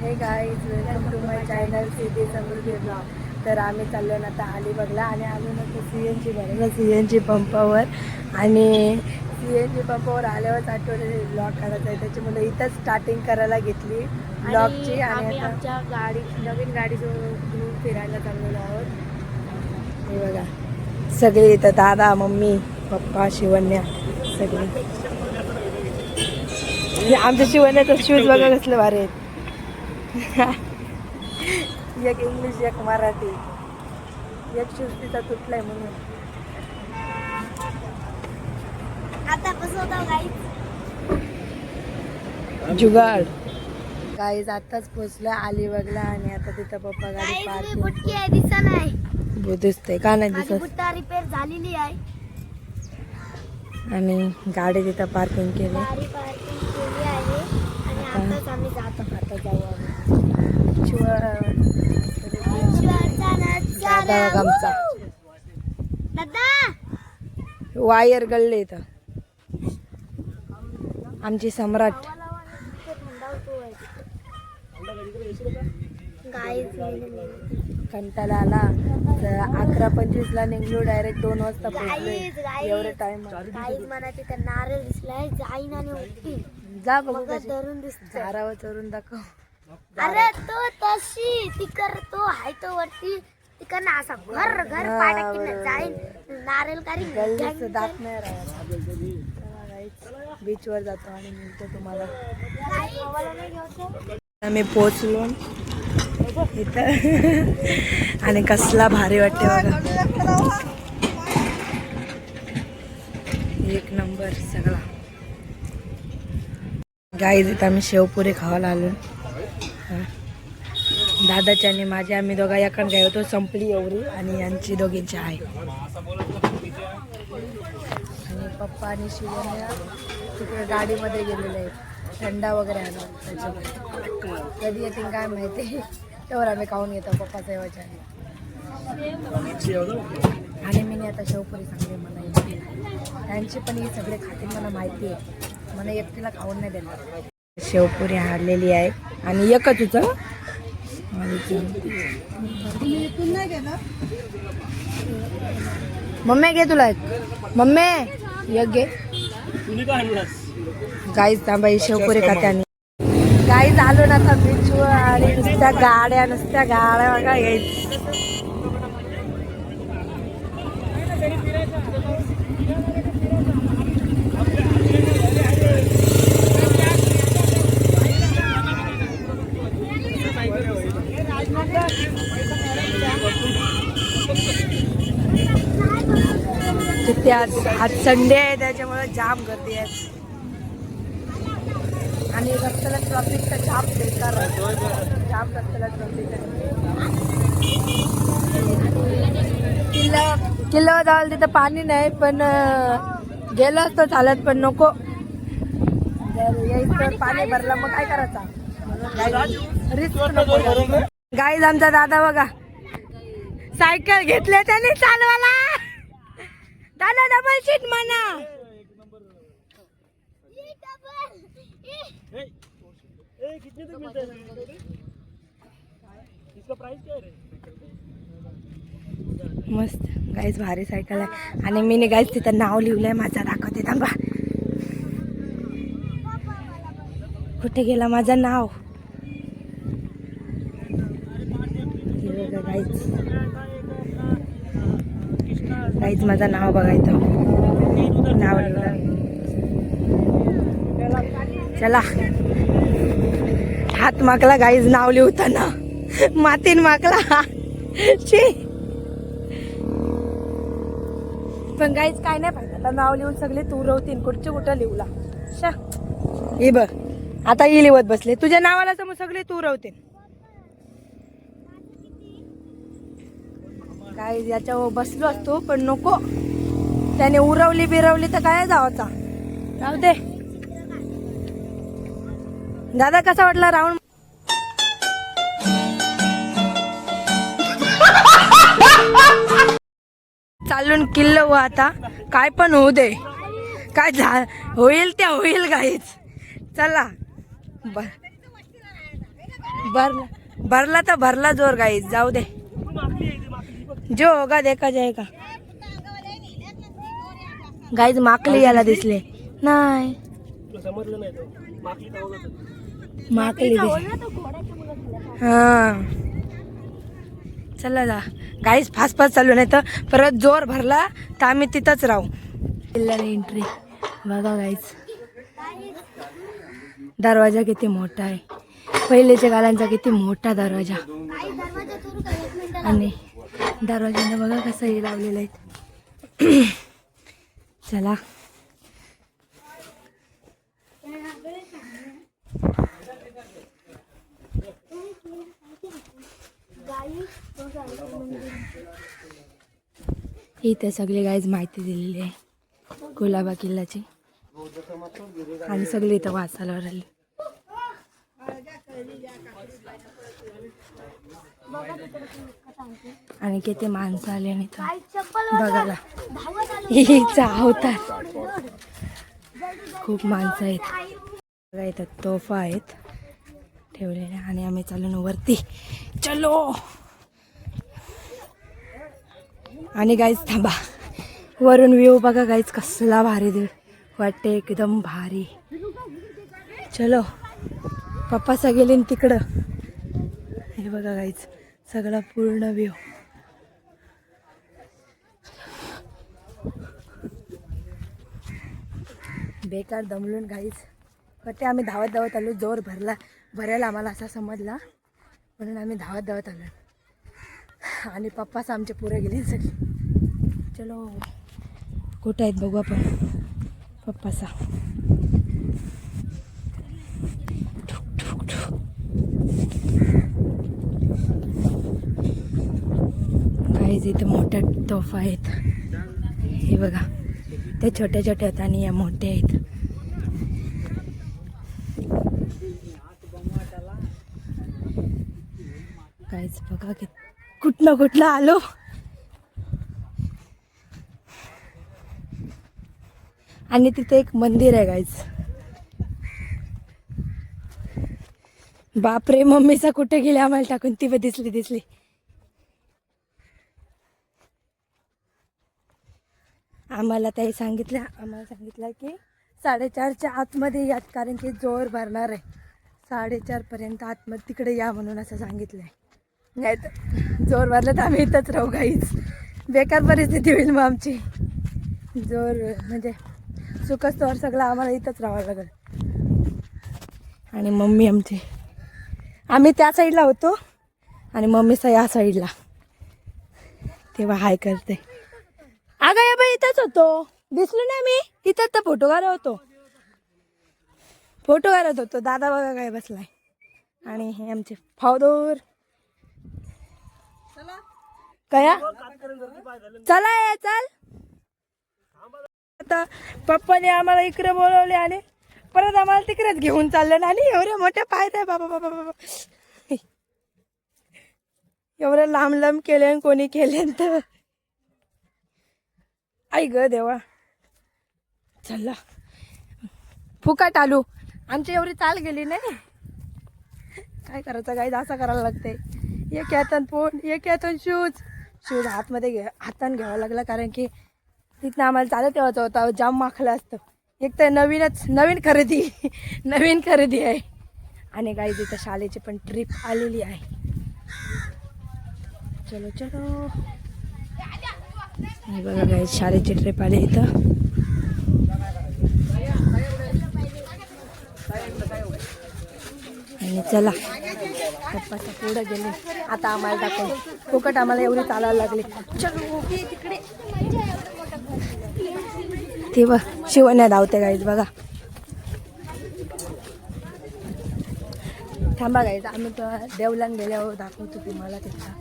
हे guys welcome to my channel city Samruddhi blog. तर आम्ही चाललो ना आता अलिबागला आणि आलो ना तर CNG भरायला CNG पंपावर. आणि CNG पंपावर आल्यावर आठवले ब्लॉग काढायचा आहे, त्याच्यामुळे इथंच स्टार्टिंग करायला घेतली ब्लॉगची. आणि आम्ही आता आमच्या नवीन गाडी घेऊन फिरायला चाललेलो आहोत. हे बघा सगळे इथं दादा मम्मी पप्पा शिवण्या सगळे. आमच्या शिवण्याचं शूज बघा कसले भारी आहेत. एक इंग्लिश एक मराठी. एक शूज तिचा तुटलाय म्हणून. आता कसं जुगाड गाईज आताच पोचलोय अलिबागला आणि आता तिथं पप्पा गाडी पार्क दिसत नाही, दिसतंय का नाही दिसत. रिपेअर झालेली आहे आणि गाडी तिथं पार्किंग केली. गाडी पार्किंग केली आहे आणि आताच आम्ही जातो. आता जाऊ आमचा दादा वायर गळले इथं. आमची सम्राट कंटाळा आला तर 11:25 निघलो, डायरेक्ट 2 वाजता पोहोचलोय. एवढे टाइम म्हणायचे तर नारळ दिसलाय जाईन आणि उठतील जा बघू धरून दिसत. झाडावर चढून दाखव. अरे तो तशी तिकर तो हाय तो वरती तिकडनं असा घर घर पाटाकीनं जाईन नारळ कारी दात नाही राहत. बीच वर जातो आणि मिळतो तुम्हाला. आम्ही पोचलो इथं आणि कसला भारी वाटते बघा. एक नंबर सगळा. गाईज इथं आम्ही शेवपुरी खावायला आलो. दादाच्या आणि माझ्या आम्ही दोघा याकडे काय होतो संपली एवढी आणि यांची दोघींची आहे. आणि पप्पा आणि शिवण्या तिकडे गाडीमध्ये गेलेले आहेत. थंडा वगैरे आला त्याच्यामुळे कधी येतील काय माहिती. तेव्हा आम्ही खाऊन घेतो पप्पाचा येवाच्या. आणि मी आता शेवपुरी सांगते मला एकटी. त्यांची पण ही सगळे खातील मला माहिती आहे. मला एकटीला खाऊन नाही देणार. शेवपुरी हारलेली आहे आणि एकच तुझं मम्मी घे तुला एक. मम्मी एक घे. गाईज थांबा शेवपुरी खाते. आणि गाईज आलो ना आता बीचवर आणि नुसत्या गाड्या बघा यायच. तिथे आज संडे आहे त्याच्यामुळे जाम गर्दी आहे आणि रस्त्याला ट्रॉफिक तर जाम बेकार आहे. जाम रस्त्याला ट्रॉफिक आहे. किल्ल्यावर जायला तिथं पाणी नाही पण गेलो असतो चालत पण नको. जर यायचं पाणी भरलं मग काय करायचं. रिस्क नको. गाईज आमचा दादा बघा सायकल घेतले त्याने चालवायला. दादा डबल सीट म्हणा. मस्त गाईज भारी सायकल आहे. आणि मी गाईज तिथं नाव लिहिलंय माझं दाखवते थांबा. कुठे गेला माझं नाव. गाईज माझं नाव बघायचं. नाव लिहिलं. चला हात मागला गाईज नाव लिहताना मातीन मागला. पण गाईज काय नाही पाहिजे आता नाव लिहून सगळे तू रवतीन कुठं लिहूला. हे बघ आता ही लिहत बसले तुझ्या नावाला तर मग सगळे तू रवतीन. गाईज याच्यावर बसलो असतो पण नको. त्याने उरवली बिरवली तर काय जावाचा. राहू दे. दादा कसा वाटला राऊंड. चालून किल्लो आता काय पण होऊ दे. काय होईल त्या होईल गाईच. चला भरला तर भरला जोर गाईज, जाऊ दे. जो होगा देखा जाएगा. गाईज माकली याला दिसले नाही, माकली हा. चला जा गाईज, फास्ट फास्ट चालू, नाही तर परत जोर भरला तर आम्ही तिथंच राहू. एंट्री बघा गाईज, दरवाजा किती मोठा आहे, पहिलेच्या गाड्यांचा किती मोठा दरवाजा. आणि दरवाजाने बघा कसं हे लावलेलं आहे. चला इथे सगळी गाईज माहिती दिलेली आहे कुलाबा किल्ल्याची, आणि सगळी इथं वाचायला राहिली. आणि किती माणसं आले आणि बघायला हिचा अवतार. खूप माणसं आहेत बघा, इथं तोफा आहेत ठेवलेल्या. आणि आम्ही चालू ना वरती, चलो. आणि गाईज थांबा, वरून व्ह्यू बघा गाईज, कसला भारी दे वाटते, एकदम भारी. चलो, पप्पा सगळे तिकडं. हे बघा गाईज, सगळा पूर्ण व्ह्यू. बेकार दमलून गाईज वाटते. आम्ही धावत धावत आलो, जोर भरायला आम्हाला असा समजला, म्हणून आम्ही धावत धावत आलो. आणि पप्पाच आमचे पुरे गेले सगळे. चलो, कुठं आहेत बघू आपण पप्पाचा. गाईज इथे मोठ्या तोफा आहेत, हे बघा. ते छोट्या छोट्या आहेत आणि या मोठ्या आहेत. गाईज बघा की कुठलं आलो. आणि तिथे एक मंदिर आहे गाईज. बापरे, मम्मीचा कुठे गेले आम्हाला टाकून, ती पण दिसली. आम्हाला सांगितलं की 4:30च्या आतमध्ये यात, कारण की जोर भरणार आहे. 4:30पर्यंत आतमध्ये तिकडे या म्हणून असं सांगितलंय. नाही तर जोर भरलं तर आम्ही इथंच राहू गाईच. बेकार परिस्थिती होईल मग आमची. जोर म्हणजे सुखस्तवर सगळं आम्हाला इथंच राहावं लागेल. आणि मम्मी आम्ही त्या साईडला होतो आणि मम्मीचा या साईडला, तेव्हा हाय करते. अगं या बाई इथंच होतो, दिसलो नाही मी इथंच, तर फोटो काढत होतो. दादा बघा काय बसलाय. आणि हे आमचे फावदोर. कया चला चल. आता पप्पाने आम्हाला इकडे बोलवले आणि परत आम्हाला तिकडेच घेऊन चाललं. आणि एवढ्या मोठ्या पायत आहे बाबा, एवढं लांब केले कोणी केले तर. आई ग देवा, चला फुकाट आलू. आमची एवढी चाल गेली नाही, काय करायचं गाईज, असं करायला लागते. एक हातान फोन, एक हातान शूज हातान घ्यावं लागलं, कारण की तिथनं आम्हाला चालत ठेवायचं होता. जाम माखलं असतं. एक तर नवीन खरेदी आहे. आणि गाईज इथं शाळेची पण ट्रिप आलेली आहे. चलो हे बघा गाईज, शाळेची ट्रिप आली इथं. आणि चला, पप्पाच्या पुढं गेले. आता आम्हाला दाखव फुकट, आम्हाला एवढी चालायला लागली. चलो तिकडे ते बघ, शिवण्या धावते गाईज बघा. थांबा गाईज, आम्ही तो देवलान गेल्यावर दाखवतो तुम्हाला तिथला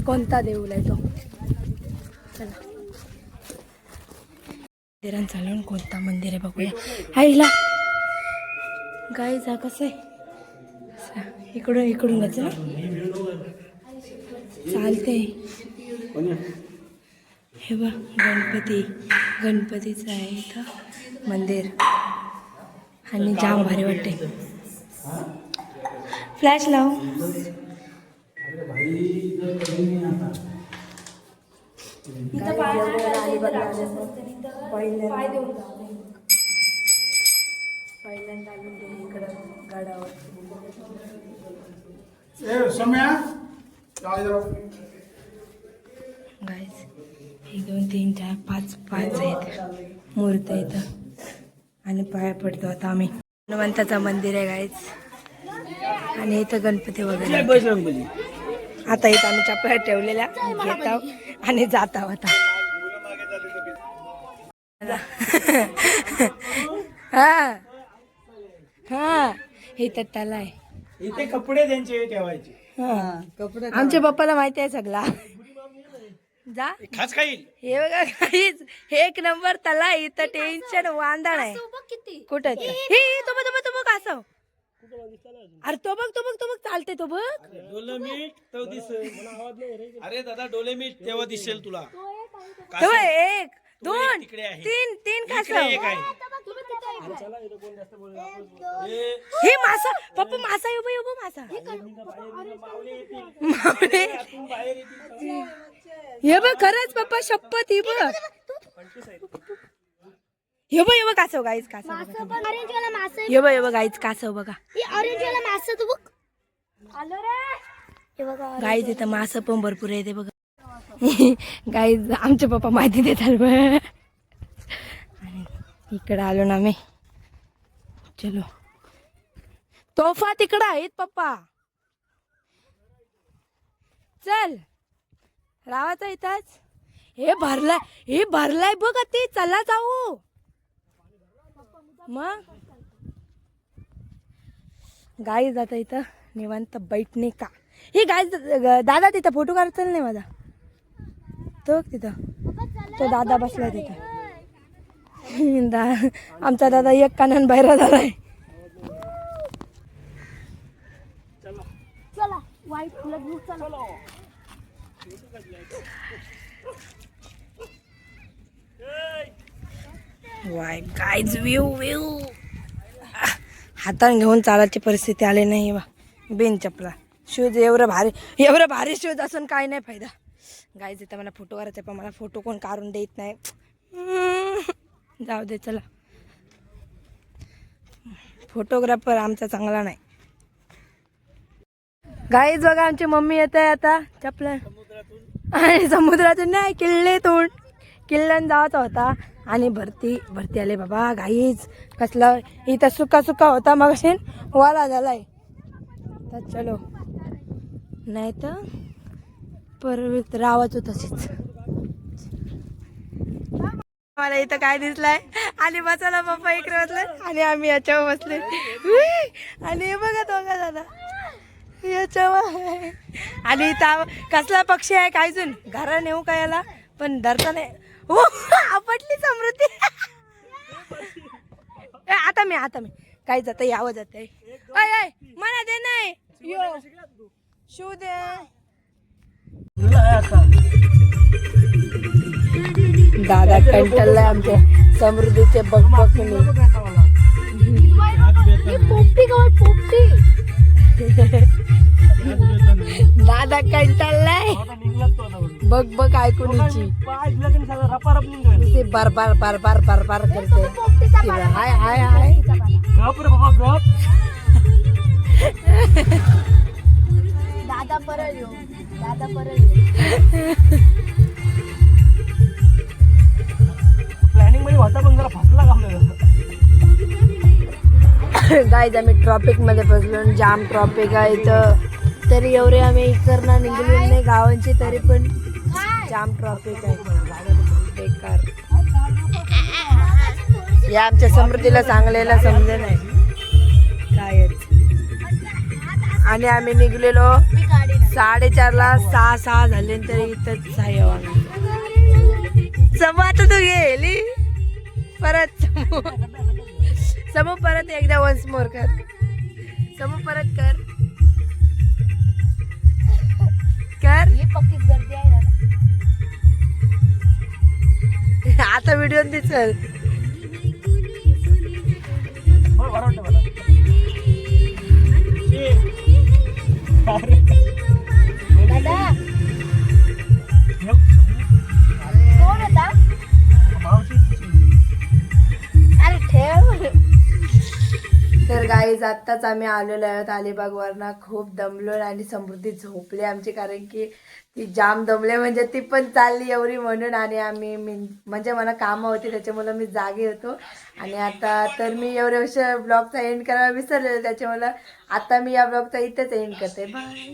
कोणता देऊळ आहे तो. चला मंदिरात चालून कोणता मंदिर आहे बघूया. आईला गाईज, हा कसं आहे, इकडून जायचं ना, चालते. हे बघ, गणपतीचं आहे इथं मंदिर. आणि जाम भारी वाटते. फ्लॅश लाव. पहिल्यांदा इकडं गडावर गाईज 1 2 3 4 5 आहेत मूर्त इथं आणि पाया पडतो आता आम्ही. हनुमंताचं मंदिर आहे गाईज आणि इथं गणपती वगैरे. आता इथं आम्ही चपला ठेवलेल्या घेत आहोत आणि जात आहोत आता. हा हा इथं त्याला आहे. इथे कपडे त्यांचे ठेवायचे. कपडे आमच्या पप्पाला माहिती आहे सगळा. जा खास खाईल. हे बघा काहीच 1 नंबर तला इथं टेन्शन वांदा नाही. कुठं हे तो बघ असं. अरे तो बघ चालते तो बघ. डोलेमीठ तो दिसेल. अरे दादा डोलेमीठ तेव्हा दिसेल तुला. तो 1 2 तिकडे आहे. 3 इकडे खास एक आहे. हे मासा पप्पा मासा येऊ मासा. मावळे. हे बघ खरंच पप्पा शपथ ही बघ. हे बघ कासव गाईच कासव. ऑरेंज वाला मासा हे बघ गाईच कासव बघा. ऑरेंज वाला मासा तू बघ. आलो रे. हे बघा गाईज इथं मासं पण भरपूर आहे ते बघा. गाईज आमचे पप्पा माहिती देतात बघ. आणि इकडं आलो ना मी. चलो तोफा तिकडं आहेत पप्पा. चल रावाचा इथंच. हे भरलाय बघ ते. चला जाऊ मग. गाईज आता इथं निवांत बैठणे का. हे गाईज दादा तिथं फोटो काढता नाही माझा. तो तिथं तो दादा बसलाय तिथं. आमचा दादा एक कानान बाहेर झालाय. चला वाईट फुलं घेऊ चला. वाय गाईज व्यू हातान घेऊन चालायची परिस्थिती आली नाही बा. बिन चपला शूज एवढं भारी शूज असून काय नाही फायदा. गाईज इथं मला फोटो करायचा पण मला फोटो कोण काढून देत नाही. जाऊ दे चला. फोटोग्राफर आमचा चांगला नाही. गाईज बघा आमची मम्मी येत आहे आता चपला आणि समुद्रातून नाही किल्ल्यान जायचा होता आणि भरती आले बाबा. गाईज कसलं इथं सुका होता मग वाला झालाय. तर चलो नाही तर परत रावाच तशीच. मला इथं काय दिसलंय आणि बसायला पप्पा इकडे बसले आणि आम्ही याच्यावर बसले. आणि हे बघा दोघा दादा याच्यावर. आणि इथं कसला पक्षी आहे काय जून घरा नेऊ का याला पण धरता नाही. हो आपटली समृद्धी. आता मी काय जात यावं जात आहे. मला दे नाही यो शू दे. दादा कंटाळलाय आमच्या समृद्धीचे बघबघणे. दादा कंटाळलाय बघ ऐकून बार करते. हाय दादा परत येऊ. प्लॅनिंग मध्ये होता पण जरा फसला का. गाईज आम्ही ट्रॉफिक मध्ये बसलो. जाम ट्रॉफिक आहे इथं. तरी एवढे आम्ही इकडनं निघलो नाही गावांची तरी पण जाम ट्रॉफिक आहे बेकार. या आमच्या समृद्धीला सांगलेला समजे नाही कायच. आणि आम्ही निघलेलो 4:30ला 6 झाले तरी इथंच आहे आम्ही. समू आता तू गेली परत. समू परत एकदा वन्स मोर कर. समू परत कर. पक्कीच गर्दी आहे दादा. आता व्हिडिओ दिसल. दादा कोण होता अरे ठेव तर गाईज आत्ताच आम्ही आलेलो आहोत अलिबागवरनं. खूप दमलो आणि समृद्धी झोपली आमची, कारण की ती जाम दमले, म्हणजे ती पण चालली एवढी म्हणून. आणि आम्ही म्हणजे मला कामं होती त्याच्यामुळं मी जागे होतो. आणि आता तर मी एवढ्या वर्ष ब्लॉगचा एंड करायला विसरलेलो, त्याच्यामुळं आता मी या ब्लॉगचा इथेच एंड करते. बाय.